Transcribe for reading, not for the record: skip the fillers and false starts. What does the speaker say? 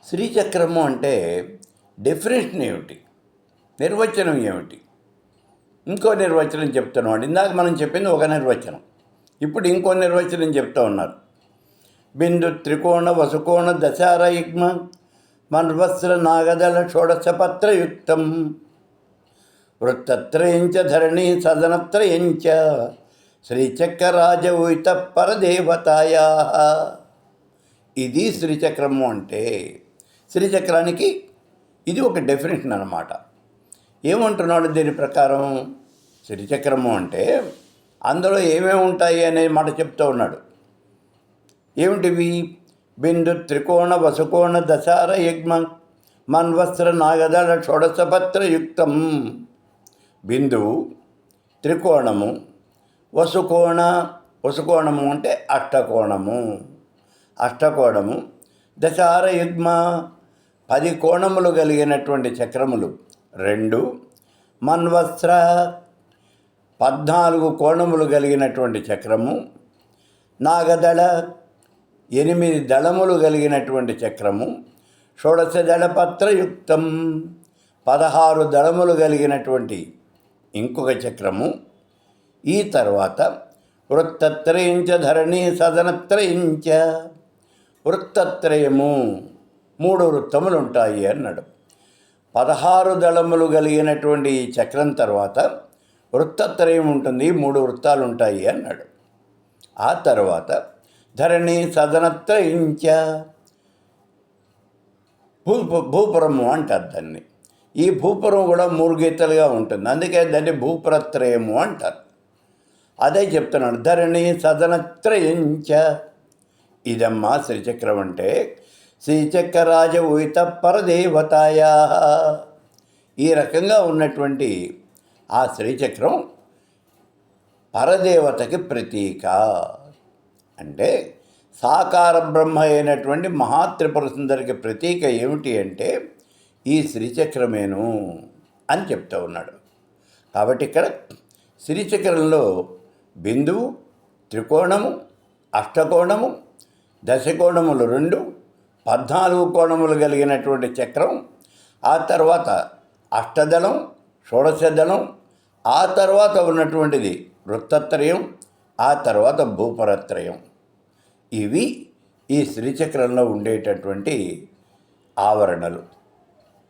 శ్రీచక్రము అంటే డెఫినేషన్ ఏమిటి, నిర్వచనం ఏమిటి? ఇంకో నిర్వచనం చెప్తున్నాడు. ఇందాక మనం చెప్పింది ఒక నిర్వచనం, ఇప్పుడు ఇంకో నిర్వచనం చెప్తూ ఉన్నారు. బిందు త్రికోణ వసుకోణ దశారయుగ్మ మన్వస్త్ర నాగదళ షోడశపత్రయుక్తం వృత్తత్రయంచ ధరణి సదనత్రయంచ శ్రీచక్రరాజ ఉయిత పరదేవతాయా. ఇది శ్రీచక్రము అంటే. శ్రీచక్రానికి ఇది ఒక డెఫినేషన్ అన్నమాట. ఏమంటున్నాడు దీని ప్రకారం? శ్రీచక్రము అంటే అందులో ఏమేమి ఉంటాయి అనే మాట చెప్తూ ఉన్నాడు. ఏమిటివి? బిందు త్రికోణ వసుకోణ దశార యజ్ఞ మన్వస్త్ర నాగదళ షోడశపత్రయుక్తం. బిందువు, త్రికోణము, వసుకోణము అంటే అష్టకోణము, దశార యుగ్మ 10 కోణములు కలిగినటువంటి చక్రములు 2, మన్వస్త్ర 14 కోణములు కలిగినటువంటి చక్రము, నాగదళ 8 దళములు కలిగినటువంటి చక్రము, షోడశదళపత్రయుక్తం 16 దళములు కలిగినటువంటి ఇంకొక చక్రము. ఈ తర్వాత వృత్తత్రయంచ ధరణి సదనత్రయంచ, వృత్తత్రయము 3 వృత్తములు ఉంటాయి అన్నాడు. 16 దళములు కలిగినటువంటి ఈ చక్రం తర్వాత వృత్తత్రయం ఉంటుంది, 3 వృత్తాలు ఉంటాయి అన్నాడు. ఆ తర్వాత ధరణి సదనత్రయంచ, భూపురము అంటారు దాన్ని. ఈ భూపురం కూడా 3 గీతలుగా ఉంటుంది, అందుకే దాన్ని భూపురత్రయము అంటారు. అదే చెప్తున్నాడు, ధరణి సదనత్రయంచ. ఇదమ్మా శ్రీచక్రం అంటే. శ్రీచక్రరాజ ఉయిత పరదేవతాయా. ఈ రకంగా ఉన్నటువంటి ఆ శ్రీచక్రం పరదేవతకి ప్రతీక. అంటే సాకార బ్రహ్మ అయినటువంటి మహాత్రిపుర సుందరికి ప్రతీక ఏమిటి అంటే ఈ శ్రీచక్రమేను అని చెప్తూ ఉన్నాడు. కాబట్టి ఇక్కడ శ్రీచక్రంలో బిందువు, త్రికోణము, అష్టకోణము, దశకోణములు 2, 14 కోణములు కలిగినటువంటి చక్రం, ఆ తర్వాత అష్టదళం, షోడశదళం, ఆ తర్వాత ఉన్నటువంటిది వృత్తత్రయం, ఆ తర్వాత భూపరత్రయం. ఇవి ఈ శ్రీచక్రంలో ఉండేటటువంటి ఆవరణలు.